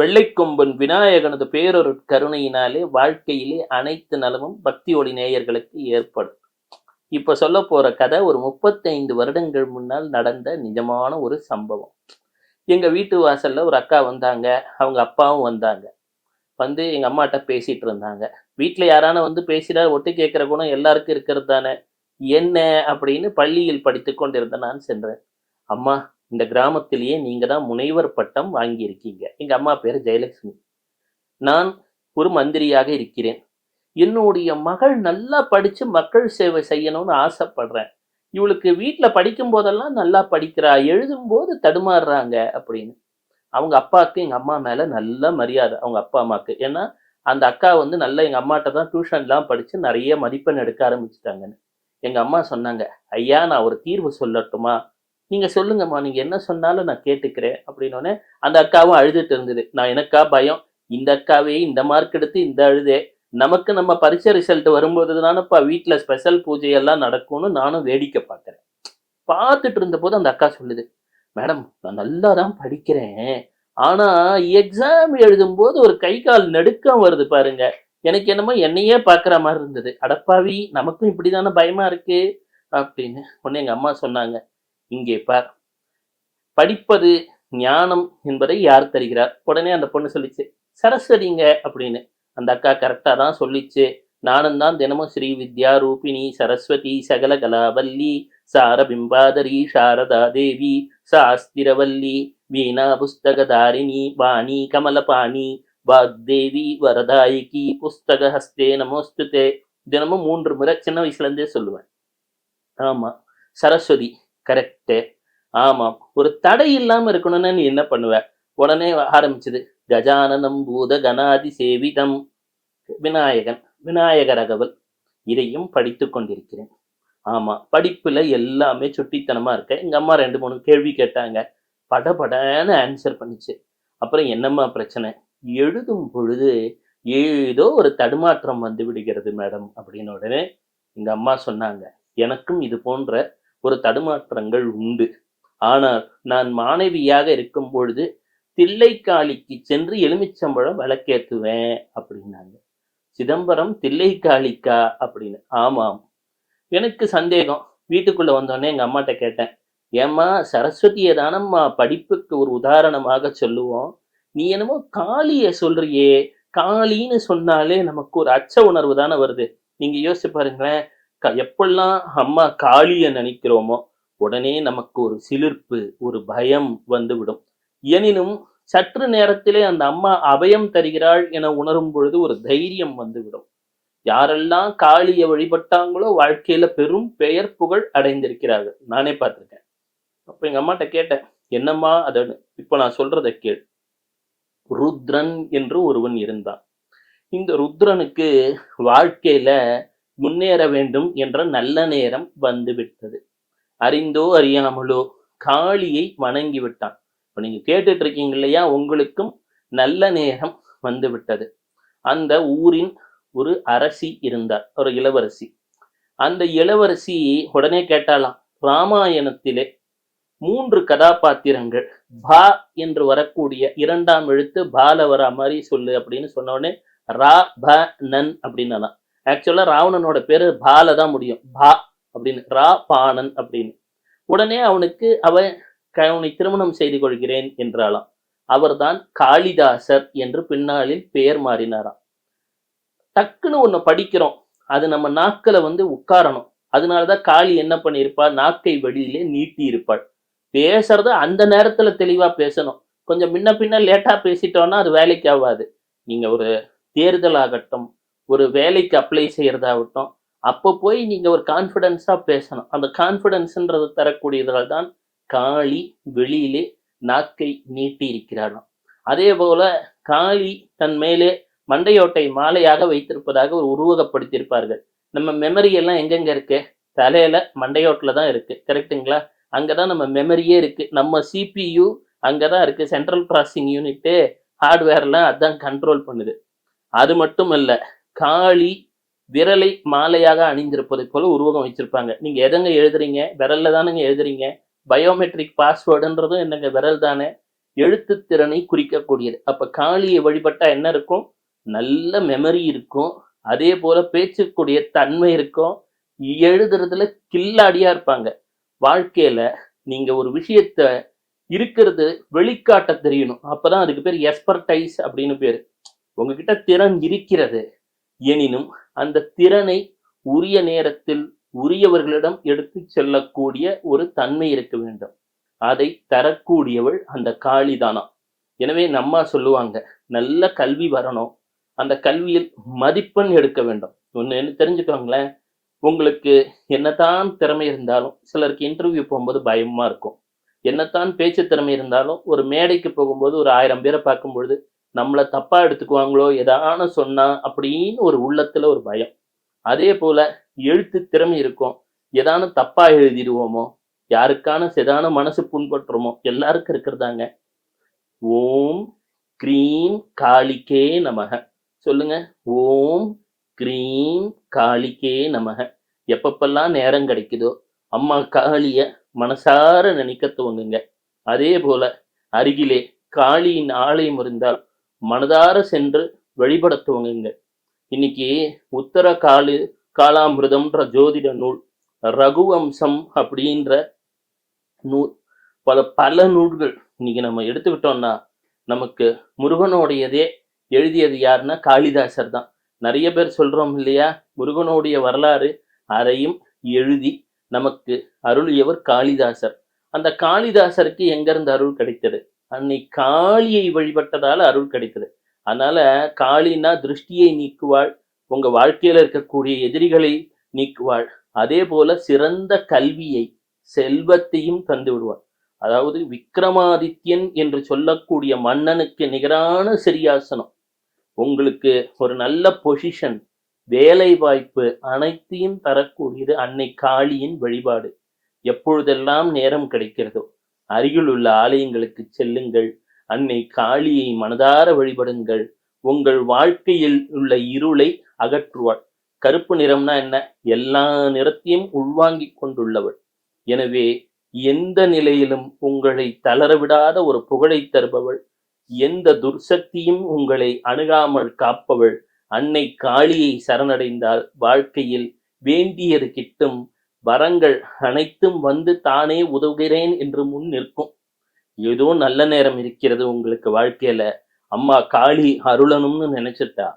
வெள்ளைக்கொம்பன் விநாயகனது பேரொரு கருணையினாலே வாழ்க்கையிலே அனைத்து நலமும் பக்தி ஒளி நேயர்களுக்கு ஏற்படும். இப்ப சொல்ல போற கதை ஒரு 35 வருடங்கள் முன்னால் நடந்த நிஜமான ஒரு சம்பவம். எங்க வீட்டு வாசல்ல ஒரு அக்கா வந்தாங்க. அவங்க அப்பாவும் வந்தாங்க. வந்து எங்க அம்மாட்ட பேசிட்டு இருந்தாங்க. வீட்ல யாரான வந்து பேசினா ஒட்டு கேட்கிற குணம் எல்லாருக்கும் இருக்கிறது தானே. என்ன அப்படின்னு பள்ளியில் படித்துக் கொண்டிருந்த நான் சென்றேன். அம்மா, இந்த கிராமத்திலேயே நீங்க தான் முனைவர் பட்டம் வாங்கியிருக்கீங்க. எங்க அம்மா பேரு ஜெயலட்சுமி. நான் ஒரு மந்திரியாக இருக்கிறேன். என்னுடைய மகள் நல்லா படிச்சு மக்கள் சேவை செய்யணும்னு ஆசைப்படுறேன். இவளுக்கு வீட்ல படிக்கும் போதெல்லாம் நல்லா படிக்கிறா. எழுதும்போது தடுமாறுறாங்க அப்படின்னு. அவங்க அப்பாவுக்கு எங்க அம்மா மேல நல்ல மரியாதை. அவங்க அப்பா, அம்மாக்கு. ஏன்னா, அந்த அக்கா வந்து நல்லா எங்க அம்மாட்ட தான் டியூஷன்லாம் படிச்சு நெறைய மதிப்பெண் எடுக்க ஆரம்பிச்சுட்டாங்கன்னு. எங்க அம்மா சொன்னாங்க, "ஐயா, நான் ஒரு தீர்வு சொல்லட்டுமா?" "நீங்க சொல்லுங்கம்மா. நீங்க என்ன சொன்னாலும் நான் கேட்டுக்கிறேன்." அப்படின்னோனே, அந்த அக்காவும் அழுதுட்டு இருந்தது. நான் எனக்கா பயம். இந்த அக்காவே இந்த மார்க் எடுத்து இந்த அழுதே. நமக்கு நம்ம பரீட்சை ரிசல்ட் வரும்போது தானப்பா வீட்ல ஸ்பெஷல் பூஜை எல்லாம் நடக்கும்னு நானும் வேடிக்கை பார்க்கிறேன். பார்த்துட்டு இருந்தபோது அந்த அக்கா சொல்லுது, "மேடம், நான் நல்லா தான் படிக்கிறேன். ஆனா எக்ஸாம் எழுதும்போது ஒரு கை கால் நடுக்கம் வருது பாருங்க. எனக்கு என்னமோ என்னையே பார்க்குற மாரி இருந்தது. அடப்பாவி! நமக்கும் இப்படி தானே பயமா இருக்கு." அப்படின்னு. உடனே எங்க அம்மா சொன்னாங்க, "இங்கே பார். படிப்பது ஞானம் என்பதை யார் தருகிறார்?" உடனே அந்த பொண்ணு சொல்லிச்சு, "சரஸ்வதிங்க." அப்படின்னு. அந்த அக்கா கரெக்ட்டா தான் சொல்லிச்சு. நானும் தான் தினமும் ஸ்ரீ வித்யா ரூபிணி சரஸ்வதி சகல கலாவல்லி சாரபிம்பாதரி சாரதா தேவி சாஸ்திரவல்லி வீணா புஸ்தகதாரிணி வாணி கமலபாணி வாக்தேவி வரதாயிகி புஸ்தக ஹஸ்தே நமோஸ்துதே தினமும் 3 முறை சின்ன வயசுல இருந்தே சொல்லுவேன். ஆமா. சரஸ்வதி. கரெக்ட்டு. ஆமாம். ஒரு தடை இல்லாம இருக்கணும்னா நீ என்ன பண்ணுவ? உடனே ஆரம்பிச்சது. கஜானனம் பூத கணாதி சேவிதம். விநாயகன். விநாயகர் அகவல். இதையும் படித்துக் கொண்டிருக்கிறேன். ஆமா. படிப்புல எல்லாமே சுட்டித்தனமா இருக்கேன். எங்க அம்மா 2, 3 கேள்வி கேட்டாங்க. படபடன்னு ஆன்சர் பண்ணுச்சு. அப்புறம் என்னம்மா பிரச்சனை? எழுதும் பொழுது ஏதோ ஒரு தடுமாற்றம் வந்து விடுகிறது மேடம் அப்படின்னு உடனே எங்க அம்மா சொன்னாங்க, எனக்கும் இது போன்ற ஒரு தடுமாற்றங்கள் உண்டு. ஆனால் நான் மாணவியாக இருக்கும் பொழுது தில்லைக்காளிக்கு சென்று எலுமிச்சம்பழம் விளக்கேத்துவேன் அப்படின்னாங்க. சிதம்பரம் தில்லைக்காளிக்கா அப்படின்னு. ஆமாம். எனக்கு சந்தேகம். வீட்டுக்குள்ள வந்தோனே எங்க அம்மாட்ட கேட்டேன். ஏம்மா, சரஸ்வதிய தானம்மா படிப்புக்கு ஒரு உதாரணமாக சொல்லுவோம். நீ என்னமோ காளிய சொல்றியே. காளின்னு சொன்னாலே நமக்கு ஒரு அச்ச உணர்வு தானே வருது. நீங்க யோசிச்சு பாருங்களேன். எப்பல்லாம் அம்மா காளிய நினைக்கிறோமோ, உடனே நமக்கு ஒரு சிலிர்ப்பு, ஒரு பயம் வந்துவிடும். எனினும் சற்று நேரத்திலே அந்த அம்மா அபயம் தருகிறாள் என உணரும் பொழுது ஒரு தைரியம் வந்துவிடும். யாரெல்லாம் காளிய வழிபட்டாங்களோ வாழ்க்கையில பெரும் பெயர் புகழ் அடைந்திருக்கிறார்கள். நானே பார்த்திருக்கேன். அப்ப எங்க அம்மாட்ட கேட்டேன். என்னம்மா அதுன்னு. இப்ப நான் சொல்றத கேள். ருத்ரன் என்று ஒருவன் இருந்தான். இந்த ருத்ரனுக்கு வாழ்க்கையில முன்னேற வேண்டும் என்ற நல்ல நேரம் வந்துவிட்டது. அறிந்தோ அறியாமலோ காளியை வணங்கி விட்டான். இப்ப நீங்க கேட்டுட்டு இருக்கீங்க இல்லையா? உங்களுக்கும் நல்ல நேரம் வந்துவிட்டது. அந்த ஊரின் ஒரு அரசி இருந்தார். ஒரு இளவரசி. அந்த இளவரசி உடனே கேட்டாளாம், ராமாயணத்திலே 3 கதாபாத்திரங்கள் பா என்று வரக்கூடிய 2ஆம் எழுத்து பால வரா மாதிரி சொல்லு அப்படின்னு சொன்ன உடனே ரா ப நன் அப்படின்னாலாம். ஆக்சுவலா ராவணனோட பேரு பால தான் முடியும். பா அப்படின்னு. ரா பாணன் அப்படின்னு. உடனே அவனை திருமணம் செய்து கொள்கிறேன் என்றாளாம். அவர்தான் காளிதாசர் என்று பின்னாளில் பெயர் மாறினாராம். டக்குன்னு ஒண்ணு படிக்கிறோம். அது நம்ம நாக்குல வந்து உட்காரணும். அதனாலதான் காளி என்ன பண்ணியிருப்பாள்? நாக்கை வெளியிலே நீட்டி இருப்பாள். பேசுறத அந்த நேரத்துல தெளிவா பேசணும். கொஞ்சம் முன்ன பின்ன லேட்டா பேசிட்டோம்னா அது வேலைக்கு ஆகாது. நீங்க ஒரு தேர்தல் ஆகட்டும், ஒரு வேலைக்கு அப்ளை செய்யறதாகட்டும், அப்ப போய் நீங்க ஒரு கான்ஃபிடன்ஸா பேசணும். அந்த கான்ஃபிடன்ஸ்ன்றது தரக்கூடியதால் தான் காளி வெளியிலே நாக்கை நீட்டி இருக்கிறாளாம். அதே போல காளி தன் மேலே மண்டையோட்டை மாலையாக வைத்திருப்பதாக ஒரு உருவகப்படுத்தியிருப்பார்கள். நம்ம மெமரி எல்லாம் எங்கெங்க இருக்கு? தலையில மண்டையோட்டில் தான் இருக்கு. கரெக்ட்டுங்களா? அங்கதான் நம்ம மெமரியே இருக்கு. நம்ம CPU அங்கதான் இருக்கு. சென்ட்ரல் ப்ராசஸிங் யூனிட்டு ஹார்ட்வேர்லாம் அதான் கண்ட்ரோல் பண்ணுது. அது மட்டும் இல்ல, காளி விரலை மாலையாக அணிந்திருப்பதை போல உருவகம் வச்சிருப்பாங்க. நீங்க எதங்க எழுதுறீங்க? விரல்ல தானங்க எழுதுறீங்க. பயோமெட்ரிக் பாஸ்வேர்டுன்றதும் என்னங்க விரல் தானே. எழுத்து திறனை குறிக்கக்கூடியது. அப்ப காளியை வழிபட்டா என்ன இருக்கும்? நல்ல மெமரி இருக்கும். அதே போல பேசக்கூடிய தன்மை இருக்கும். எழுதுறதுல கில்லாடியா இருப்பாங்க. வாழ்க்கையில நீங்க ஒரு விஷயத்த இருக்கிறது வெளிக்காட்ட தெரியணும். அப்பதான் அதுக்கு பேர் எக்ஸ்பர்டைஸ் அப்படின்னு பேரு. உங்ககிட்ட திறன் இருக்கிறது. எனினும் அந்த திறனை உரிய நேரத்தில் உரியவர்களிடம் எடுத்துச் செல்லக்கூடிய ஒரு தன்மை இருக்க வேண்டும். அதை தரக்கூடியவள் அந்த காளி தானாம். எனவே நம்ம அம்மா சொல்லுவாங்க, நல்ல கல்வி வரணும். அந்த கல்வியில் மதிப்பெண் எடுக்க வேண்டும். ஒண்ணு தெரிஞ்சுக்கோங்களேன், உங்களுக்கு என்னதான் திறமை இருந்தாலும் சிலருக்கு இன்டர்வியூ போகும்போது பயமா இருக்கும். என்னத்தான் பேச்சு திறமை இருந்தாலும் ஒரு மேடைக்கு போகும்போது ஒரு 1000 பேரை பார்க்கும்பொழுது நம்மள தப்பா எடுத்துக்குவாங்களோ ஏதான சொன்னா அப்படின்னு ஒரு உள்ளத்துல ஒரு பயம். அதே போல எழுத்து திறமை இருக்கும். ஏதான தப்பா எழுதிடுவோமோ, யாருக்கான செதான மனசு புண்பற்றுமோ, எல்லாருக்கும் இருக்கிறதாங்க. ஓம் க்ரீம் காளிக்கே நமக. சொல்லுங்க. ஓம் க்ரீம் காளிக்கே நமக. எப்பப்பெல்லாம் நேரம் கிடைக்குதோ அம்மா காளிய மனசார நினைக்க துவங்குங்க. அதே போல அருகிலே காளியின் ஆலயம் இருந்தால் மனதார சென்று வழிபட துவங்குங்க. இன்னைக்கு உத்தர காலாமிருதம்ன்ற ஜோதிட நூல், ரகுவம்சம் அப்படின்ற நூல், பல நூல்கள் இன்னைக்கு நம்ம எடுத்துக்கிட்டோம்னா நமக்கு முருகனுடையதே எழுதியது யாருன்னா காளிதாசர் தான். நிறைய பேர் சொல்றோம் இல்லையா, முருகனுடைய வரலாறு அதையும் எழுதி நமக்கு அருளியவர் காளிதாசர். அந்த காளிதாசருக்கு எங்க இருந்து அருள் கிடைத்தது? அன்னை காளியை வழிபட்டதால அருள் கிடைத்தது. அதனால காளினா திருஷ்டியை நீக்குவாள், உங்க வாழ்க்கையில இருக்கக்கூடிய எதிரிகளை நீக்குவாள். அதே போல சிறந்த கல்வியை செல்வத்தையும் தந்து விடுவாள். அதாவது விக்ரமாதித்யன் என்று சொல்லக்கூடிய மன்னனுக்கு நிகரான சிரியாசனம், உங்களுக்கு ஒரு நல்ல பொசிஷன், வேலை வாய்ப்பு அனைத்தையும் தரக்கூடியது அன்னை காளியின் வழிபாடு. எப்பொழுதெல்லாம் நேரம் கிடைக்கிறதோ அருகில் உள்ள ஆலயங்களுக்கு செல்லுங்கள். அன்னை காளியை மனதார வழிபடுங்கள். உங்கள் வாழ்க்கையில் உள்ள இருளை அகற்றுவாள். கருப்பு நிறம்னா என்ன? எல்லா நிறத்தையும் உள்வாங்கிக் கொண்டுள்ளவள். எனவே எந்த நிலையிலும் உங்களை தளரவிடாத ஒரு புகழை தருபவள், எந்த துர்சக்தியும் உங்களை அணுகாமல் காப்பவள் அன்னை காளியை சரணடைந்தால் வாழ்க்கையில் வேண்டியது கிட்டும். வரங்கள் அனைத்தும் வந்து தானே உதவுகிறேன் என்று முன் நிற்கும். ஏதோ நல்ல நேரம் இருக்கிறது உங்களுக்கு வாழ்க்கையில, அம்மா காளி அருளணும்னு நினைச்சிட்டா,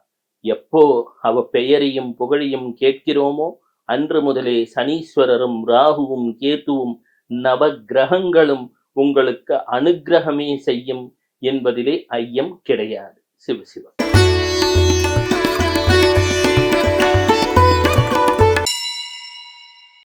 எப்போ அவ பெயரையும் புகழையும் கேட்கிறோமோ அன்று முதலே சனீஸ்வரரும் ராகுவும் கேத்துவும் நவ கிரகங்களும் உங்களுக்கு அனுக்கிரகமே செய்யும் என்பதிலே ஐயம் கிடையாது. சிவ சிவ.